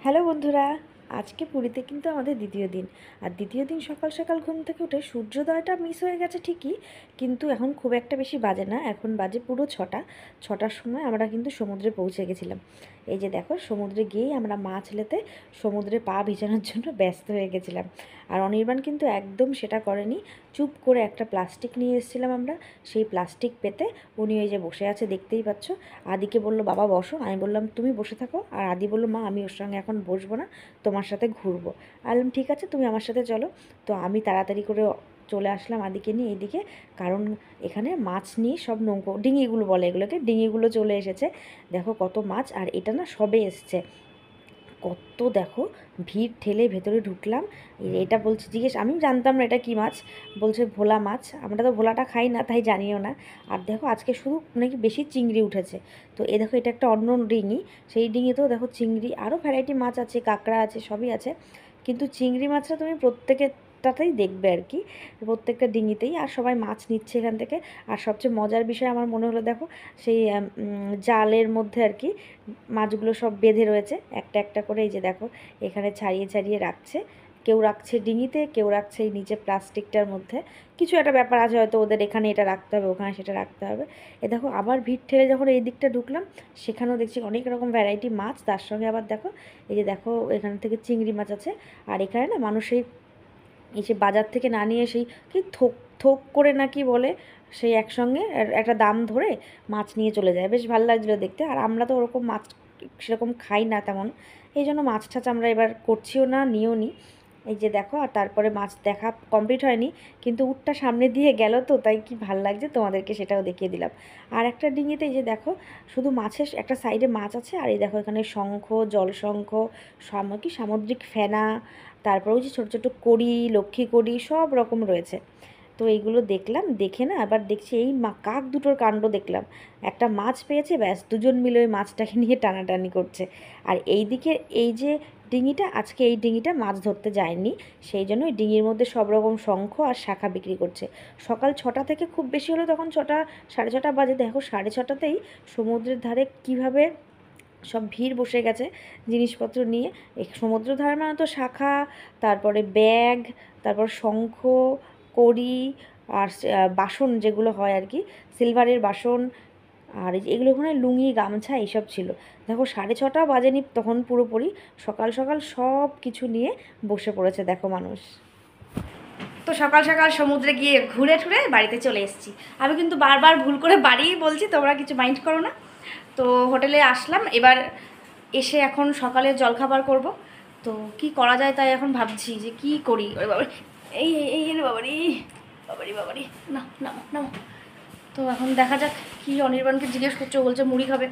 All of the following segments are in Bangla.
হ্যালো বন্ধুরা, আজকে পুরীতে কিন্তু আমাদের দ্বিতীয় দিন। আর দ্বিতীয় দিন সকাল সকাল ঘুম থেকে উঠে সূর্যোদয়টা মিস হয়ে গেছে ঠিকই, কিন্তু এখন খুব একটা বেশি বাজে না, এখন বাজে পুরো 6টার সময় আমরা কিন্তু সমুদ্রে পৌঁছে গেছিলাম। এই যে দেখো, সমুদ্রে গিয়েই আমরা মাছ লেতে সমুদ্রে পা ভিজানোর জন্য ব্যস্ত হয়ে গেছিলাম। আর অনির্বাণ কিন্তু একদম সেটা করেনি, চুপ করে একটা প্লাস্টিক নিয়ে এসেছিলাম আমরা, সেই প্লাস্টিক পেতে উনি ওই যে বসে আছে দেখতেই পাচ্ছ। আদিকে বলল বাবা বসো, আমি বললাম তুমি বসে থাকো, আর আদি বলল মা আমি ওর সঙ্গে এখন বসবো না, তোমার সাথে ঘুরবো। বললাম ঠিক আছে তুমি আমার সাথে চলো। তো আমি তাড়াতাড়ি করে চলে আসলাম আদিকে নিয়ে এইদিকে, কারণ এখানে মাছ নিয়ে সব নৌকো ডিঙিগুলো বলে এগুলোকে, ডিঙিগুলো চলে এসেছে। দেখো কত মাছ, আর এটা না সবে এসছে, কত দেখো ভিড় ঠেলে ভেতরে ঢুকলাম। এটা বলছে জিজ্ঞেস, আমি জানতাম না এটা কী মাছ, বলছে ভোলা মাছ, আমরা তো ভোলাটা খাই না তাই জানিও না। আর দেখো আজকে শুধু নাকি বেশি চিংড়ি উঠেছে। তো এ দেখো এটা একটা অন্য ডিঙি, সেই ডিঙিতেও দেখো চিংড়ি আরও ভ্যারাইটি মাছ আছে, কাঁকড়া আছে, সবই আছে, কিন্তু চিংড়ি মাছটা তুমি প্রত্যেকটাতেই দেখবে আর কি, প্রত্যেকটা ডিঙিতেই। আর সবাই মাছ নিচ্ছে এখান থেকে। আর সবচেয়ে মজার বিষয় আমার মনে হলো দেখো, সেই জালের মধ্যে আর কি মাছগুলো সব বেঁধে রয়েছে একটা একটা করে, এই যে দেখো এখানে ছাড়িয়ে ছাড়িয়ে রাখছে, কেউ রাখছে ডিঙিতে, কেউ রাখছে এই নিচে প্লাস্টিকটার মধ্যে। কিছু একটা ব্যাপার আছে হয়তো ওদের, এখানে এটা রাখতে হবে ওখানে সেটা রাখতে হবে। এ দেখো আবার ভিড় ঠেলে যখন এই দিকটা ঢুকলাম, সেখানেও দেখছি অনেক রকম ভ্যারাইটি মাছ, তার সঙ্গে আবার দেখো এই যে দেখো এখান থেকে চিংড়ি মাছ আছে। আর এখানে না মানুষ এই যে বাজার থেকে না নিয়ে সেই কি থোক থোক করে নাকি বলে, সেই একসঙ্গে একটা দাম ধরে মাছ নিয়ে চলে যায়, বেশ ভালো লাগছিলো দেখতে। আর আমরা তো ওরকম মাছ সেরকম খাই না তেমন, এই জন্য মাছ টাছ আমরা এবার করছিও না, নিয়েও নি। এই যে দেখো, আর তারপরে মাছ দেখা কমপ্লিট হয়নি, কিন্তু উটটা সামনে দিয়ে গেল, তো তাই কি ভাল লাগছে তোমাদেরকে সেটাও দেখিয়ে দিলাম। আর একটা ডিঙিতে এই যে দেখো শুধু মাছের একটা সাইডে মাছ আছে, আর এই দেখো এখানে শঙ্খ, জলশঙ্খ, সামুদ্রিক ফেনা, তারপর ওই যে ছোটো ছোটো কড়ি, লক্ষ্মী কড়ি সব রকম রয়েছে। তো এইগুলো দেখলাম, দেখে না আবার দেখছি এই কাক দুটোর কাণ্ড দেখলাম, একটা মাছ পেয়েছে ব্যাস দুজন মিলে ওই মাছটাকে নিয়ে টানাটানি করছে। আর এই দিকে এই যে ডিঙিটা, আজকে এই ডিঙিটা মাছ ধরতে যায়নি, সেই জন্য ওই ডিঙির মধ্যে সব রকম শঙ্খ আর শাঁখা বিক্রি করছে। সকাল 6টা থেকে খুব বেশি হলো তখন 6টা, সাড়ে 6টা বাজে, দেখো 6:30তেই সমুদ্রের ধারে কীভাবে সব ভিড় বসে গেছে জিনিসপত্র নিয়ে। এই সমুদ্র ধারে মানে তো শাঁখা, তারপরে ব্যাগ, তারপর শঙ্খ, কড়ি, আর বাসন যেগুলো হয় আর কি, সিলভারের বাসন, আর এগুলো ওখানে লুঙ্গি গামছা এইসব ছিল। দেখো 6:30 বাজেনি তখন, পুরোপুরি সকাল সকাল সব কিছু নিয়ে বসে পড়েছে দেখো মানুষ। তো সকাল সকাল সমুদ্রে গিয়ে ঘুরে ঠুরে বাড়িতে চলে এসেছি। আমি কিন্তু বারবার ভুল করে বাড়িই বলছি, তোমরা কিছু মাইন্ড করো না। তো হোটেলে আসলাম, এবার এসে এখন সকালে জলখাবার করব। তো কি করা যায় তাই এখন ভাবছি যে কি করি। ওরে বাবা, এই এই এই বাবারি, বাবারি বাবারি, না না না। তো এখন দেখা যাক, কি অনির্বাণকে জিজ্ঞেস করছো, বলছে মুড়ি খাবে,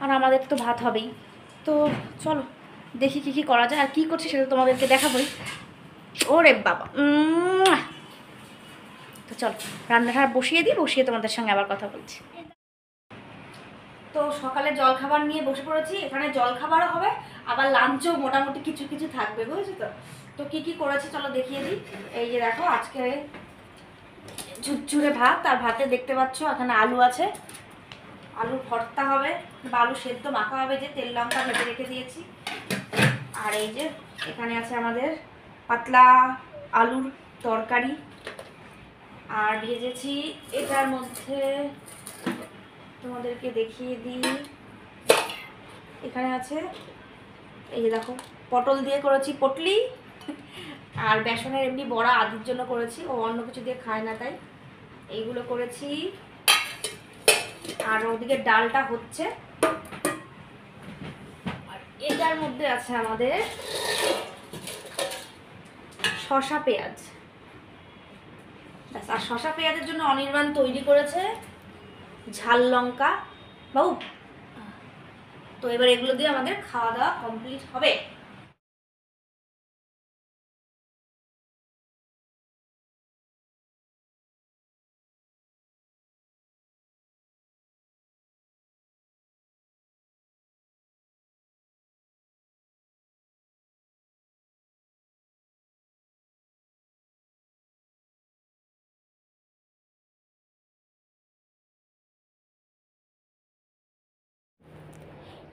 আর আমাদের তো ভাত হবেই। তো চলো দেখি কি কি করা যায়, আর কী করছি সেটা তোমাদেরকে দেখাবোই। ওরে বাবা, তো চলো রান্নাটা বসিয়ে দিই, বসিয়ে তোমাদের সঙ্গে আবার কথা বলছি। তো সকালে জলখাবার নিয়ে বসে পড়েছি, এখানে জলখাবারও হবে, আবার লাঞ্চও মোটামুটি কিছু কিছু থাকবে, বুঝেছো তো। তো কী কী করেছি চলো দেখিয়ে দিই। এই যে দেখো আজকে ঝুরঝুরে ভাত, আর ভাতে দেখতে পাচ্ছ এখানে আলু আছে, আলুর ভর্তা হবে বা আলু সেদ্ধ মাখা হবে, যে তেল লঙ্কা ভেজে রেখে দিয়েছি। আর এই যে এখানে আছে আমাদের পাতলা আলুর তরকারি, আর ভেজেছি এটার মধ্যে, তোমাদেরকে দেখিয়ে দিই, এখানে আছে এই যে দেখো পটল দিয়ে করেছি পটলি, আর বেসনের এমনি বড়া আদির জন্য করেছি, ও অন্য কিছু দিয়ে খায় না তাই এইগুলো করেছি। আর ওদিকে ডালটা হচ্ছে, আর এটার মধ্যে আছে আমাদের শসা পেঁয়াজ ব্যাস। আর শসা পেঁয়াজের জন্য অনির্বাণ তৈরি করেছে ঝাল লঙ্কা বাবু। তো এবার এগুলো দিয়ে আমাদের খাওয়া দাওয়া কমপ্লিট হবে।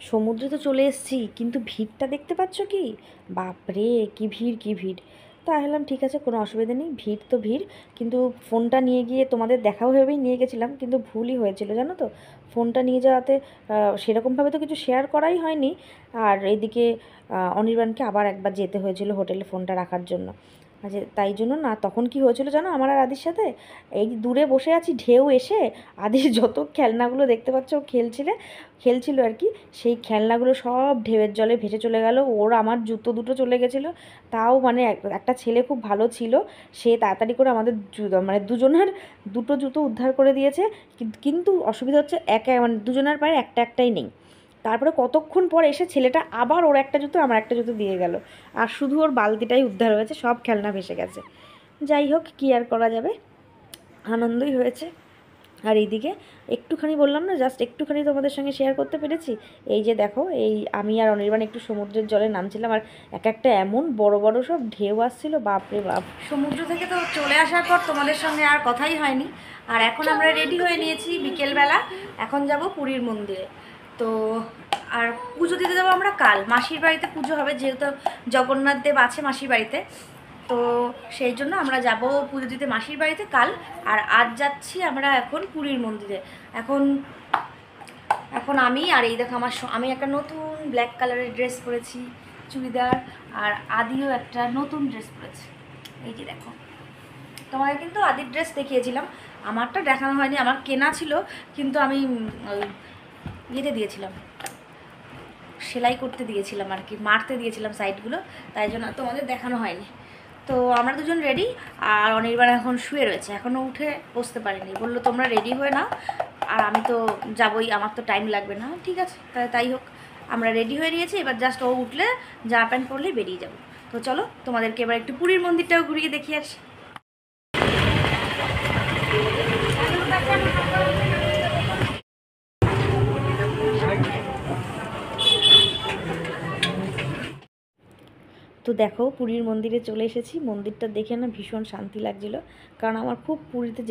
সমুদ্রে তো চলে এসেছি, কিন্তু ভিড়টা দেখতে পাচ্ছ কি? বাপরে কি ভিড় কি ভিড়! তা ভাবলাম ঠিক আছে, কোনো অসুবিধা নেই, ভিড় তো ভিড়, কিন্তু ফোনটা নিয়ে গিয়ে তোমাদের দেখাও ভেবেই নিয়ে গেছিলাম, কিন্তু ভুলই হয়েছিল জানো তো। ফোনটা নিয়ে যাওয়াতে সেরকমভাবে তো কিছু শেয়ার করাই হয়নি। আর এদিকে অনির্বাণকে আবার একবার যেতে হয়েছিল হোটেলে ফোনটা রাখার জন্য। আচ্ছা, তাই জন্য না, তখন কি হয়েছিল জানো আমার আর আদির সাথে? এই দূরে বসে আছি, ঢেউ এসে আদির যত খেলনাগুলো দেখতে পাচ্ছ ও খেলছিল আর কি, সেই খেলনাগুলো সব ঢেউয়ের জলে ভেসে চলে গেল। ওর আমার জুতো দুটো চলে গেছিলো। তাও মানে একটা ছেলে খুব ভালো ছিল, সে তাড়াতাড়ি করে আমাদের মানে দুজনের দুটো জুতো উদ্ধার করে দিয়েছে। কিন্তু অসুবিধা হচ্ছে মানে দুজনের পায়ে একটাই নেই। তারপরে কতক্ষণ পর এসে ছেলেটা আবার ওর একটা জুতো আমার একটা জুতো দিয়ে গেল, আর শুধু ওর বালতিটাই উদ্ধার হয়েছে, সব খেলনা ভেসে গেছে। যাই হোক, কী আর করা যাবে, আনন্দই হয়েছে। আর এইদিকে একটুখানি বললাম না, জাস্ট একটুখানি তোমাদের সঙ্গে শেয়ার করতে পেরেছি। এই যে দেখো, এই আমি আর অনির্বাণ একটু সমুদ্রের জলে নামছিলাম, আর এক একটা এমন বড় বড় সব ঢেউ আসছিল, বাপরে বাপ। সমুদ্র থেকে তো চলে আসার পর তোমাদের সঙ্গে আর কথাই হয়নি। আর এখন আমরা রেডি হয়ে নিয়েছি বিকেলবেলা, এখন যাব পুরীর মন্দিরে। তো আর পুজো দিতে যাবো আমরা কাল, মাসির বাড়িতে পুজো হবে, যেহেতু জগন্নাথ দেব আছে মাসির বাড়িতে। তো সেই জন্য আমরা যাব পুজো দিতে মাসির বাড়িতে কাল। আর আজ যাচ্ছি আমরা এখন পুরীর মন্দিরে। এখন এখন আমি আর এই দেখো আমি একটা নতুন ব্ল্যাক কালারের ড্রেস পরেছি, চুড়িদার। আর আদিও একটা নতুন ড্রেস পরেছে, এই যে দেখো। তোমাকে কিন্তু আদির ড্রেস দেখিয়েছিলাম, আমারটা দেখানো হয়নি, আমার কেনা ছিল, কিন্তু আমি ইয়েতে দিয়েছিলাম, সেলাই করতে দিয়েছিলাম আর কি, মারতে দিয়েছিলাম সাইডগুলো, তাই জন্য তোমাদের দেখানো হয়নি। তো আমরা দুজন রেডি, আর অনির্বাণ এখন শুয়ে রয়েছে, এখনও উঠে বসতে পারিনি, বললো তোমরা রেডি হয়ে নাও, আর আমি তো যাবই, আমার তো টাইম লাগবে না। ঠিক আছে, তাই হোক, আমরা রেডি হয়ে নিয়েছি, এবার জাস্ট ও উঠলে জামা প্যান্ট পরলেই বেরিয়ে যাবো। তো চলো তোমাদেরকে এবার একটু পুরীর মন্দিরটাও ঘুরিয়ে দেখিয়ে আসি। তো দেখো, পুরীর মন্দিরে চলে এসেছি, মন্দিরটা দেখে না ভীষণ শান্তি লাগছিল, কারণ আমার খুব পুরীতে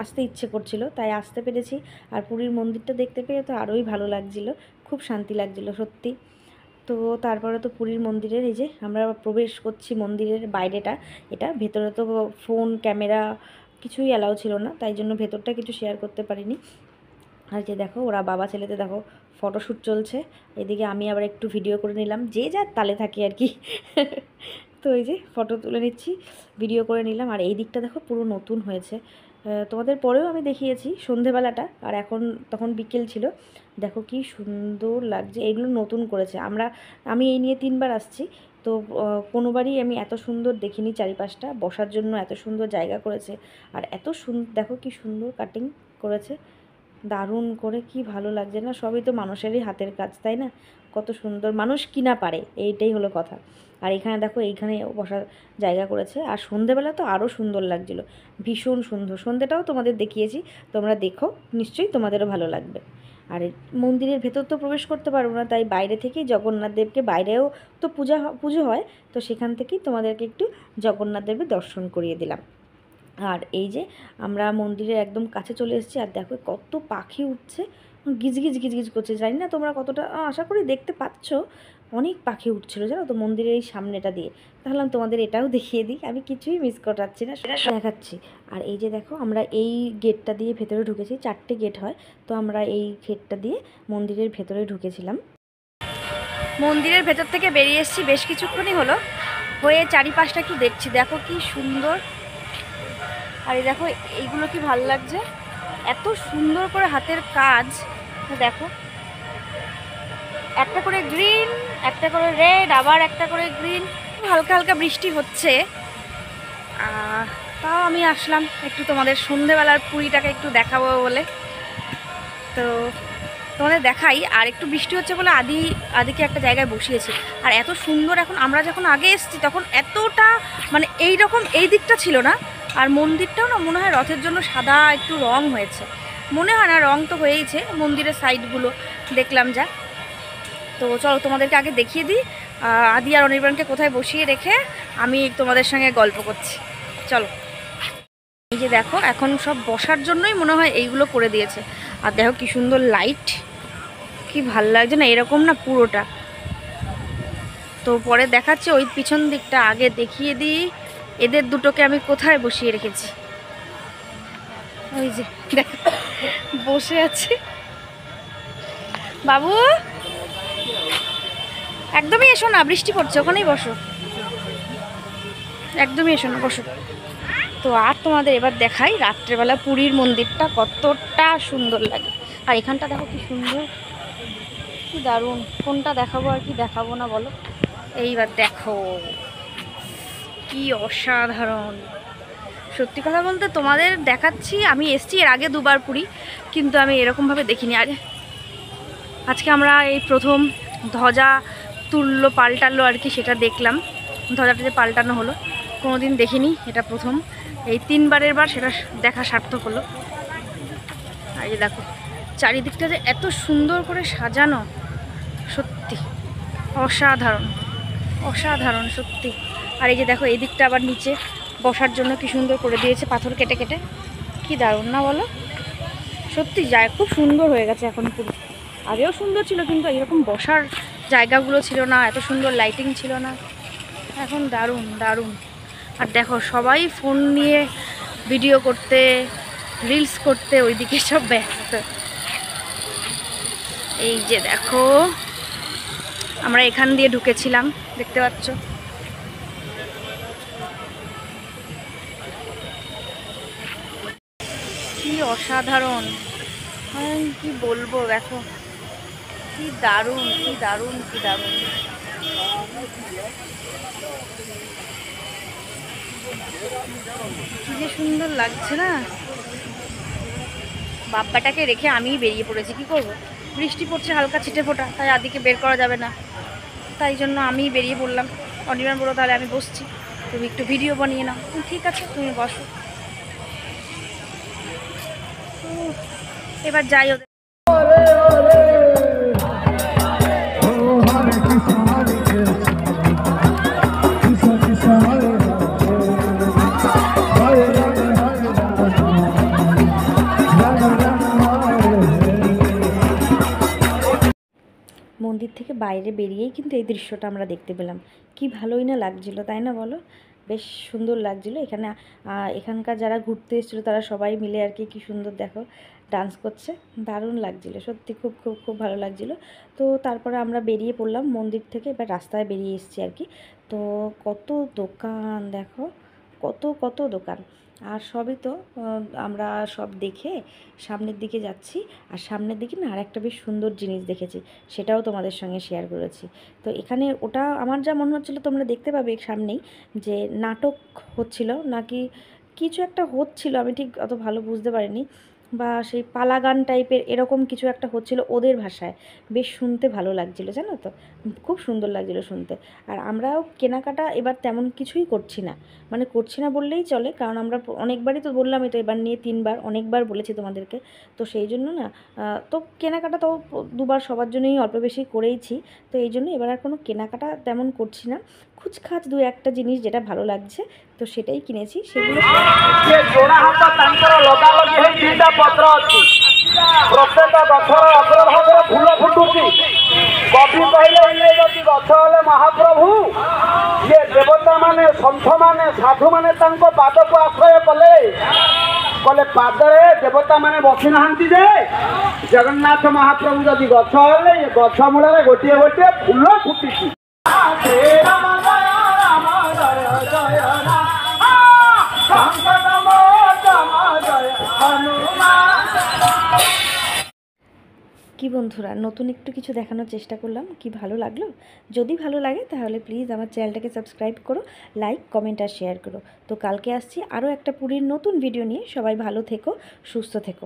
আসতে ইচ্ছে করছিল, তাই আসতে পেরেছি। আর পুরীর মন্দিরটা দেখতে পেয়ে তো আরোই ভালো লাগছিল, খুব শান্তি লাগছিল সত্যি। তো তারপরে তো পুরীর মন্দিরের এই যে আমরা প্রবেশ করছি মন্দিরের বাইরেটা, এটা ভেতরে তো ফোন ক্যামেরা কিছুই অ্যালাউ ছিল না, তাই জন্য ভেতরটা কিছু শেয়ার করতে পারিনি। আর যে দেখো, ওরা বাবা ছেলেতে দেখো ফটোশ্যুট চলছে, এদিকে আমি আবার একটু ভিডিও করে নিলাম, যে যার তালে থাকি আর কি। তো এই যে ফটো তুলে নিচ্ছি, ভিডিও করে নিলাম। আর এই দিকটা দেখো পুরো নতুন হয়েছে, তোমাদের পরেও আমি দেখিয়েছি সন্ধেবেলাটা, আর তখন বিকেল ছিল, দেখো কি সুন্দর লাগছে, এগুলো নতুন করেছে। আমি এই নিয়ে 3বার আসছি, তো কোনোবারই আমি এত সুন্দর দেখিনি, চারিপাশটা বসার জন্য এত সুন্দর জায়গা করেছে, আর এত দেখো কি সুন্দর কাটিং করেছে, দারুণ করে, কি ভালো লাগছে না? সবই তো মানুষেরই হাতের কাজ, তাই না? কত সুন্দর, মানুষ কিনা পারে, এইটাই হলো কথা। আর এখানে দেখো, এইখানে বসার জায়গা করেছে, আর সন্ধেবেলা তো আরও সুন্দর লাগছিলো, ভীষণ সুন্দর। সন্ধেটাও তোমাদের দেখিয়েছি, তোমরা দেখো, নিশ্চয়ই তোমাদেরও ভালো লাগবে। আর মন্দিরের ভেতর তো প্রবেশ করতে পারবো না, তাই বাইরে থেকেই জগন্নাথ দেবকে, বাইরেও তো পুজো হয়, তো সেখান থেকেই তোমাদেরকে একটু জগন্নাথ দেবের দর্শন করিয়ে দিলাম। আর এই যে আমরা মন্দিরের একদম কাছে চলে এসেছি, আর দেখো কত পাখি উঠছে, গিজগিজ গিজগিজ করছে, জানি না তোমরা কতটা, আশা করি দেখতে পাচ্ছ, অনেক পাখি উঠছিল জানো তো মন্দিরের এই সামনেটা দিয়ে। তাহলে তোমাদের এটাও দেখিয়ে দিই, আমি কিছুই মিস করাচ্ছি না, সেটা দেখাচ্ছি। আর এই যে দেখো, আমরা এই গেটটা দিয়ে ভেতরে ঢুকেছি, 4টে গেট হয়, তো আমরা এই গেটটা দিয়ে মন্দিরের ভেতরে ঢুকেছিলাম। মন্দিরের ভেতর থেকে বেরিয়ে এসেছি, বেশ কিছুক্ষণই হলো, হয়ে চারিপাশটা একটু দেখছি, দেখো কি সুন্দর। আর এই দেখো, এইগুলো কি ভালো লাগছে, এত সুন্দর করে হাতের কাজ, দেখো একটা করে গ্রিন, একটা করে রেড, আবার একটা করে গ্রিন, হালকা হালকা বৃষ্টি হচ্ছে। তাও আমি আসলাম একটু তোমাদের সন্ধেবেলার পুরীটাকে একটু দেখাবো বলে, তো তোমাদের দেখাই। আর একটু বৃষ্টি হচ্ছে বলে আদিকে একটা জায়গায় বসিয়েছি, আর এত সুন্দর, এখন আমরা যখন আগে এসেছি তখন এতটা মানে এই রকম এই দিকটা ছিল না। আর মন্দিরটাও না মনে হয় রথের জন্য সাদা একটু রং হয়েছে, মনে হয় না, রং তো হয়েইছে মন্দিরের সাইডগুলো দেখলাম যা। তো চলো তোমাদেরকে আগে দেখিয়ে দিই আদি আর অনির্বাণকে কোথায় বসিয়ে রেখে আমি তোমাদের সঙ্গে গল্প করছি, চলো। এই যে দেখো, এখন সব বসার জন্যই মনে হয় এইগুলো করে দিয়েছে, আর দেখো কি সুন্দর লাইট, কি ভাল লাগছে না এরকম না পুরোটা। তো পরে দেখাচ্ছে ওই পিছন দিকটা, আগে দেখিয়ে দিই এদের দুটোকে আমি কোথায় বসিয়ে রেখেছি। ওই যে দেখ বসে আছে বাবু, একদমই এসো না, বৃষ্টি পড়ছে, ওখানেই বসো, একদমই এসো না, বসো। তো আর তোমাদের এবার দেখাই রাত্রেবেলা পুরীর মন্দিরটা কতটা সুন্দর লাগে। আর এখানটা দেখো কি সুন্দর, কি দারুণ। কোনটা দেখাবো আর কি দেখাবো না বলো। এইবার দেখো কি অসাধারণ। সত্যি কথা বলতে তোমাদের দেখাচ্ছি, আমি এসছি এর আগে দুবার পুরী, কিন্তু আমি এরকমভাবে দেখিনি। আজকে আমরা এই প্রথম ধ্বজা তুললো, পাল্টালো আর কি, সেটা দেখলাম। ধ্বজাটা যে পাল্টানো হলো কোনোদিন দেখিনি, এটা প্রথম। এই 3বারের বার সেটা দেখা সার্থক হলো। আর এই দেখো চারিদিকটা যে এত সুন্দর করে সাজানো, সত্যি অসাধারণ, অসাধারণ সত্যি। আর এই যে দেখো এই দিকটা আবার নিচে বসার জন্য কি সুন্দর করে দিয়েছে, পাথর কেটে কেটে, কি দারুণ না বলো। সত্যি যায় খুব সুন্দর হয়ে গেছে এখন পুরো। আগেও সুন্দর ছিল কিন্তু এরকম বসার জায়গাগুলো ছিল না, এত সুন্দর লাইটিং ছিল না, এখন দারুণ দারুণ। আর দেখো সবাই ফোন নিয়ে ভিডিও করতে, রিলস করতে ওইদিকে সব ব্যস্ত। এই যে দেখো আমরা এখান দিয়ে ঢুকেছিলাম, দেখতে পাচ্ছ। কি অসাধারণ, কি বলবো, দেখো কি দারুণ, কি দারুণ, কি দারুণ। কি যে সুন্দর লাগছে না। বাপ্পাটাকে রেখে আমিই বেরিয়ে পড়েছি, কি করব, বৃষ্টি পড়ছে হালকা ছিটে ফোটা, তাই আদিকে বের করা যাবে না, তাই জন্য আমিই বেরিয়ে পড়লাম। অনির্বাণ বললো তাহলে আমি বসছি, তুমি একটু ভিডিও বানিয়ে নাও। ঠিক আছে তুমি বসো। এবার যাই ওদের। মন্দির থেকে বাইরে বেরিয়েই কিন্তু এই দৃশ্যটা আমরা দেখতে পেলাম। কি ভালোই না লাগছিলো, তাই না বলো, বেশ সুন্দর লাগছিলো। এখানকার যারা ঘুরতে এসেছিলো তারা সবাই মিলে আর কি, কি সুন্দর দেখো ডান্স করছে, দারুণ লাগছিলো সত্যি, খুব খুব খুব ভালো লাগছিলো। তো তারপরে আমরা বেরিয়ে পড়লাম মন্দির থেকে, এবার রাস্তায় বেরিয়ে এসেছি আর কি। তো কত দোকান দেখো, কত কত দোকান। আর সবই তো আমরা সব দেখে সামনের দিকে যাচ্ছি। আর সামনের দিকে না আর একটা বেশ সুন্দর জিনিস দেখেছি, সেটাও তোমাদের সঙ্গে শেয়ার করেছি। তো এখানে ওটা আমার যা মনে হচ্ছিলো, তোমরা দেখতে পাবে সামনেই, যে নাটক হচ্ছিল নাকি কিছু একটা হচ্ছিল, আমি ঠিক অত ভালো বুঝতে পারিনি, বা সেই পালা গান টাইপের এরকম কিছু একটা হচ্ছিল ওদের ভাষায়। বেশ শুনতে ভালো লাগছিলো জানো তো, খুব সুন্দর লাগছিলো শুনতে। আর আমরাও কেনাকাটা এবার তেমন কিছুই করছি না, মানে করছি না বললেই চলে, কারণ আমরা অনেকবারই তো বললামই তো, এবার নিয়ে 3বার, অনেকবার বলেছি তোমাদেরকে। তো সেই জন্য না তো কেনাকাটা তো 2বার সবার জন্যই অল্প বেশি করেইছি। তো এই জন্য এবার আর কোনো কেনাকাটা তেমন করছি না, খুচখাচ 2-1টা জিনিস যেটা ভালো লাগছে তো সেটাই কিনেছি, সেগুলো। প্রত্যেক গছর অগ্রভাগরে ফুল ফুটুছি। কবি কহিলে ইয়ে যদি গছ হলে মহাপ্রভু, ইয়ে দেবতা মানে, সন্ଥ মানে, সাধু মানে তাଙ୍କ ପାଦକୁ ଆଶ୍ରୟ କଲେ, କଲେ ପାଦରେ ଦେବତା ମାନେ ବସି ନାହାନ୍ତି ଯେ, ଜଗନ୍ନାଥ ମହାପ୍ରଭୁ ଯଦି ଗଛ ହେଲେ, ଏ ଗଛ ମୂଳରେ ଗୋଟିଏ ଗୋଟିଏ ଫୁଲ ଫୁଟିଛି। কি বন্ধুরা, নতুন একটু কিছু দেখানোর চেষ্টা করলাম, কি ভালো লাগলো? যদি ভালো লাগে তাহলে প্লিজ আমার চ্যানেলটাকে সাবস্ক্রাইব করো, লাইক কমেন্ট আর শেয়ার করো। তো কালকে আসছি আরও একটা পুরীর নতুন ভিডিও নিয়ে। সবাই ভালো থেকো, সুস্থ থেকো।